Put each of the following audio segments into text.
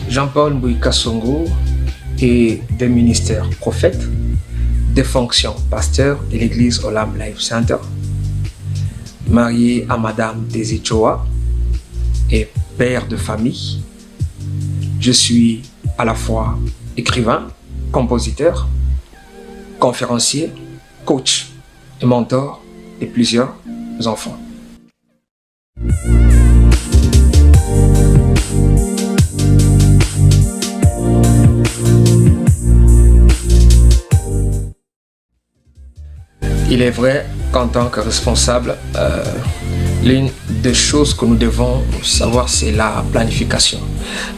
Jean-Paul Mbouika Songo est des ministères prophète, des fonctions pasteur de l'église Olam Life Center, marié à Madame Desi Choa et père de famille. Je suis à la fois écrivain, compositeur, conférencier, coach et mentor de plusieurs enfants. Il est vrai qu'en tant que responsable, l'une des choses que nous devons savoir, c'est la planification.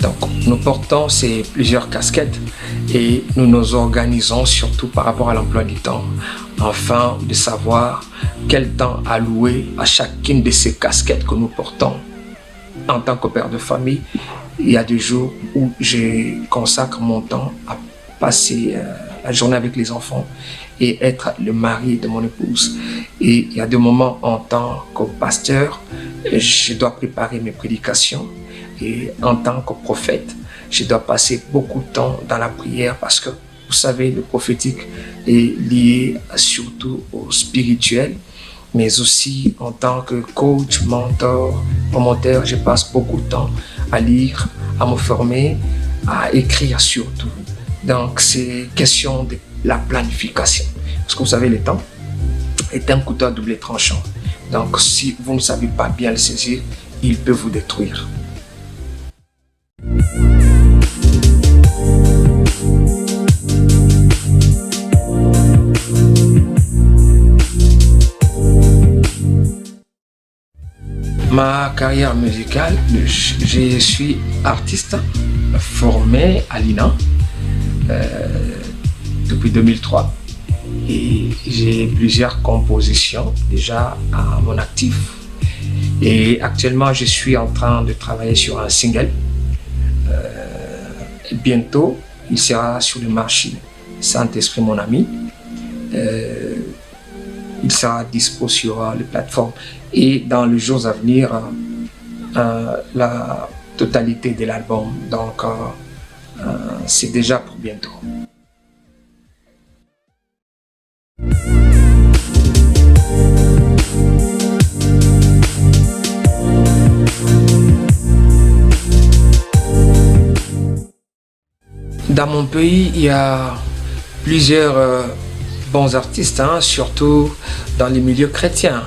Donc, nous portons ces plusieurs casquettes et nous nous organisons surtout par rapport à l'emploi du temps, afin de savoir quel temps allouer à chacune de ces casquettes que nous portons. En tant que père de famille, il y a des jours où je consacre mon temps à passer la journée avec les enfants et être le mari de mon épouse. Et il y a des moments en tant que pasteur, je dois préparer mes prédications, et en tant que prophète, je dois passer beaucoup de temps dans la prière parce que vous savez, le prophétique est lié surtout au spirituel, mais aussi en tant que coach, mentor, promoteur, je passe beaucoup de temps à lire, à me former, à écrire surtout. Donc c'est question de la planification. Parce que vous savez, le temps est un couteau à double tranchant. Donc si vous ne savez pas bien le saisir, il peut vous détruire. Ma carrière musicale, je suis artiste formé à l'INA depuis 2003 et j'ai plusieurs compositions déjà à mon actif. Et actuellement, je suis en train de travailler sur un single. Bientôt, il sera sur le marché Saint-Esprit, mon ami. Il sera dispo sur les plateformes. Et dans les jours à venir, la totalité de l'album. Donc, c'est déjà pour bientôt. Dans mon pays, il y a plusieurs bons artistes, surtout dans les milieux chrétiens.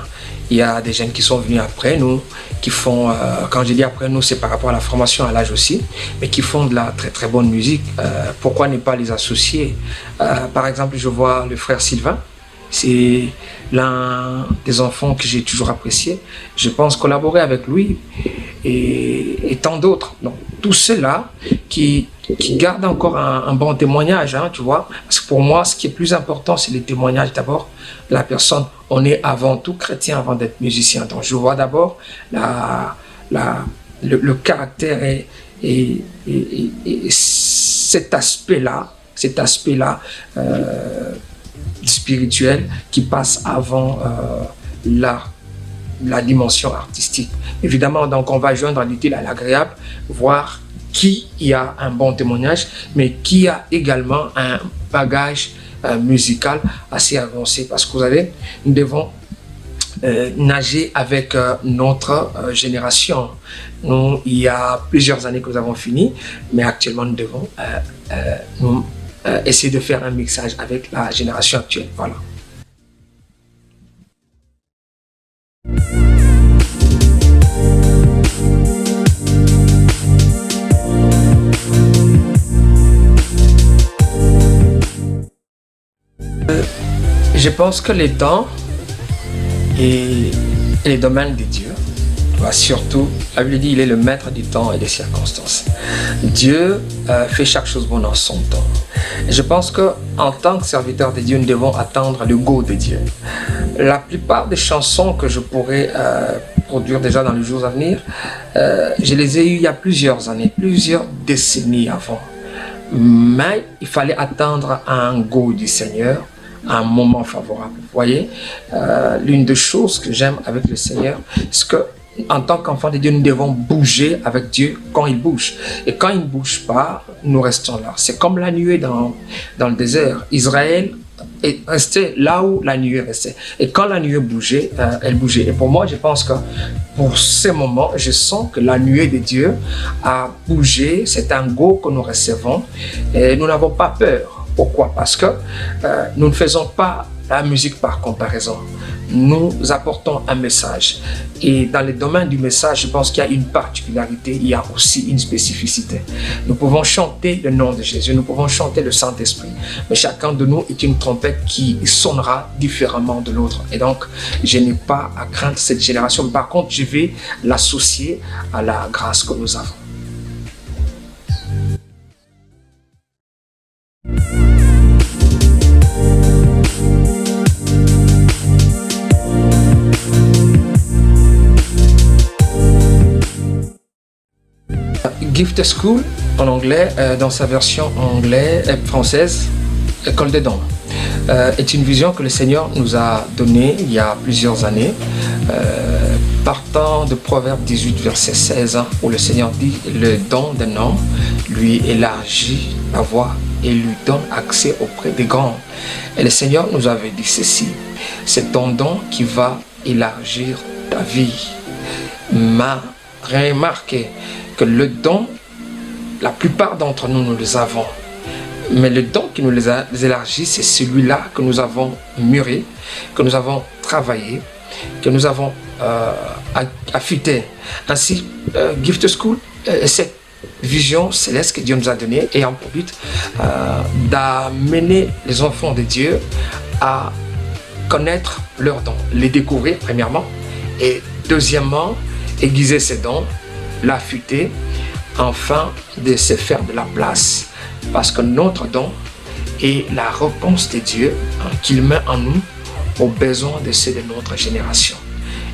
Il y a des jeunes qui sont venus après nous, qui font, quand je dis après nous, c'est par rapport à la formation, à l'âge aussi, mais qui font de la très très bonne musique. Pourquoi ne pas les associer? Par exemple, je vois le frère Sylvain, c'est l'un des enfants que j'ai toujours apprécié. Je pense collaborer avec lui et tant d'autres. Donc, tous ceux-là qui gardent encore un bon témoignage, tu vois. Parce que pour moi, ce qui est plus important, c'est le témoignage d'abord. La personne, on est avant tout chrétien avant d'être musicien. Donc, je vois d'abord le caractère et cet aspect-là spirituel qui passe avant la dimension artistique. Évidemment, donc on va joindre l'utile à l'agréable, voir qui y a un bon témoignage, mais qui a également un bagage musical assez avancé. Parce que vous savez, nous devons nager avec notre génération. Nous, il y a plusieurs années que nous avons fini, mais actuellement nous devons essayer de faire un mixage avec la génération actuelle. Voilà. Je pense que les temps et les domaines de Dieu Surtout, la Bible dit il est le maître du temps et des circonstances. Dieu fait chaque chose bonne en son temps. Et je pense qu'en tant que serviteur de Dieu, nous devons attendre le go de Dieu. La plupart des chansons que je pourrais produire déjà dans les jours à venir, je les ai eues il y a plusieurs années, plusieurs décennies avant. Mais il fallait attendre un go du Seigneur, un moment favorable. Vous voyez, l'une des choses que j'aime avec le Seigneur, c'est que en tant qu'enfant de Dieu, nous devons bouger avec Dieu quand il bouge. Et quand il ne bouge pas, nous restons là. C'est comme la nuée dans le désert. Israël est resté là où la nuée restait. Et quand la nuée bougeait, elle bougeait. Et pour moi, je pense que pour ces moments, je sens que la nuée de Dieu a bougé. C'est un go que nous recevons. Et nous n'avons pas peur. Pourquoi? Parce que nous ne faisons pas la musique par comparaison. Nous apportons un message. Et dans le domaine du message, je pense qu'il y a une particularité, il y a aussi une spécificité. Nous pouvons chanter le nom de Jésus, nous pouvons chanter le Saint-Esprit, mais chacun de nous est une trompette qui sonnera différemment de l'autre. Et donc, je n'ai pas à craindre cette génération. Par contre, je vais l'associer à la grâce que nous avons. Gift School en anglais, dans sa version française, École des dons, est une vision que le Seigneur nous a donnée il y a plusieurs années, partant de Proverbe 18, verset 16, où le Seigneur dit « Le don d'un homme lui élargit la voie et lui donne accès auprès des grands. » Et le Seigneur nous avait dit ceci, c'est ton don qui va élargir ta vie. Ma remarqué que le don, la plupart d'entre nous, nous les avons. Mais le don qui nous les élargit, c'est celui-là que nous avons mûri, que nous avons travaillé, que nous avons affûté. Ainsi, Gift School, cette vision céleste que Dieu nous a donnée, ayant pour but d'amener les enfants de Dieu à connaître leurs dons, les découvrir premièrement, et deuxièmement, aiguiser ses dons, l'affûter, afin de se faire de la place. Parce que notre don est la réponse de Dieu qu'il met en nous aux besoins de ceux de notre génération.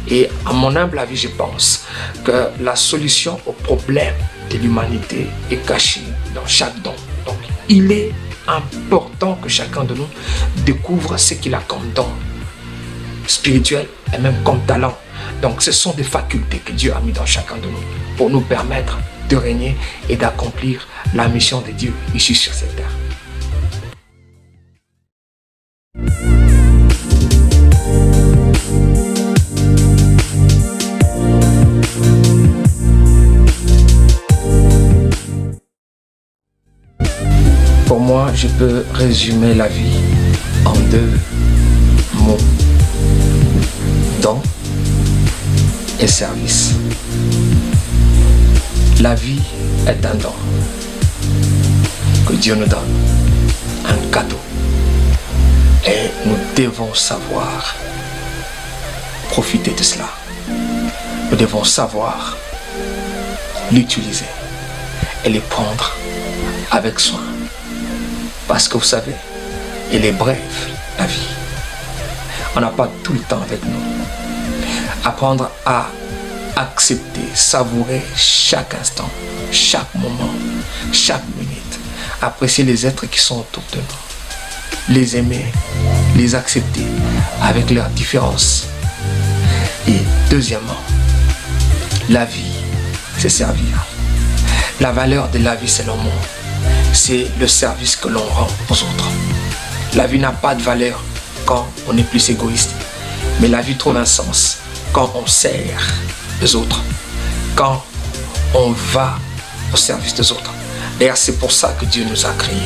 Et à mon humble avis, je pense que la solution au problème de l'humanité est cachée dans chaque don. Donc, il est important que chacun de nous découvre ce qu'il a comme don spirituel et même comme talent. Donc, ce sont des facultés que Dieu a mis dans chacun de nous pour nous permettre de régner et d'accomplir la mission de Dieu ici sur cette terre. Pour moi, je peux résumer la vie en deux mots. Don et service. La vie est un don que Dieu nous donne, un cadeau. Et nous devons savoir profiter de cela. Nous devons savoir l'utiliser et les prendre avec soin. Parce que vous savez, il est bref, la vie. On n'a pas tout le temps avec nous. Apprendre à accepter, savourer chaque instant, chaque moment, chaque minute. Apprécier les êtres qui sont autour de nous. Les aimer, les accepter avec leurs différences. Et deuxièmement, la vie, c'est servir. La valeur de la vie, selon moi, c'est le service que l'on rend aux autres. La vie n'a pas de valeur quand on est plus égoïste, mais la vie trouve un sens quand on sert les autres, quand on va au service des autres. D'ailleurs, c'est pour ça que Dieu nous a créés.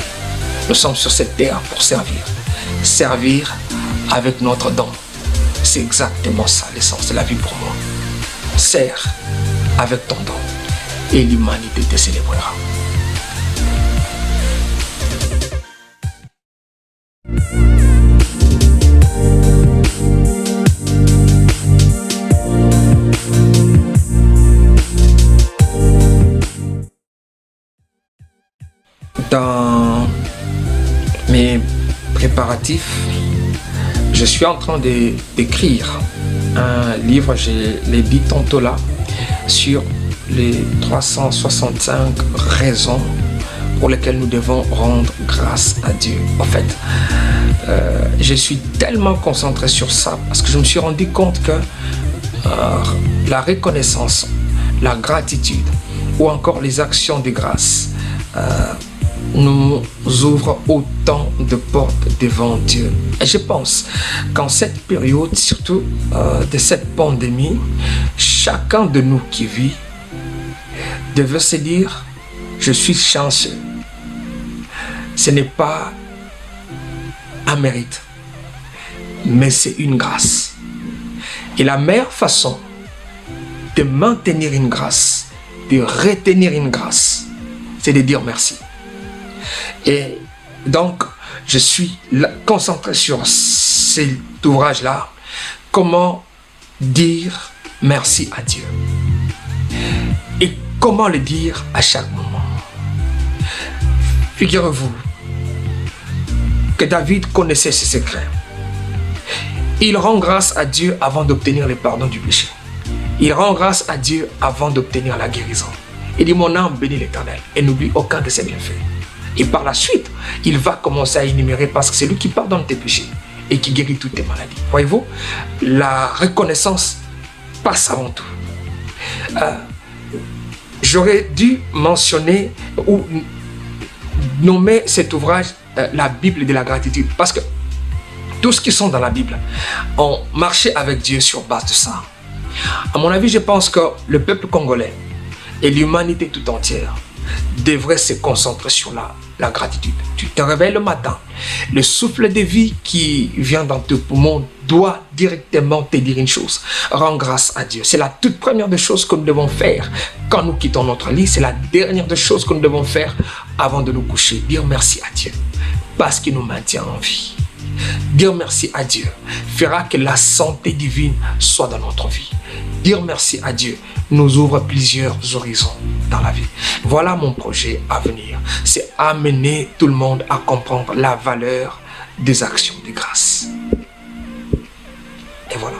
Nous sommes sur cette terre pour servir. Servir avec notre don. C'est exactement ça l'essence de la vie pour moi. Sers avec ton don et l'humanité te célébrera. Dans mes préparatifs, je suis en train d'écrire un livre, je l'ai dit tantôt là, sur les 365 raisons pour lesquelles nous devons rendre grâce à Dieu. En fait, je suis tellement concentré sur ça parce que je me suis rendu compte que la reconnaissance, la gratitude ou encore les actions de grâce nous ouvrent autant de portes devant Dieu. Et je pense qu'en cette période, surtout de cette pandémie, chacun de nous qui vit devait se dire: je suis chanceux. Ce n'est pas un mérite, mais c'est une grâce. Et la meilleure façon de maintenir une grâce, de retenir une grâce, c'est de dire merci. Et donc, je suis concentré sur cet ouvrage-là. Comment dire merci à Dieu. Et comment le dire à chaque moment. Figurez-vous que David connaissait ses secrets. Il rend grâce à Dieu avant d'obtenir le pardon du péché. Il rend grâce à Dieu avant d'obtenir la guérison. Il dit: mon âme bénit l'Éternel et n'oublie aucun de ses bienfaits. Et par la suite, il va commencer à énumérer, parce que c'est lui qui pardonne tes péchés et qui guérit toutes tes maladies. Voyez-vous, la reconnaissance passe avant tout. J'aurais dû mentionner ou nommer cet ouvrage la Bible de la gratitude, parce que tous ceux qui sont dans la Bible ont marché avec Dieu sur base de ça. À mon avis, je pense que le peuple congolais et l'humanité tout entière devraient se concentrer sur la gratitude. Tu te réveilles le matin, le souffle de vie qui vient dans tes poumons doit directement te dire une chose: rends grâce à Dieu. C'est la toute première des choses que nous devons faire quand nous quittons notre lit. C'est la dernière des choses que nous devons faire avant de nous coucher. Dire merci à Dieu parce qu'il nous maintient en vie. Dire merci à Dieu fera que la santé divine soit dans notre vie. Dire merci à Dieu nous ouvre plusieurs horizons dans la vie. Voilà mon projet à venir. C'est amener tout le monde à comprendre la valeur des actions de grâce. Et voilà.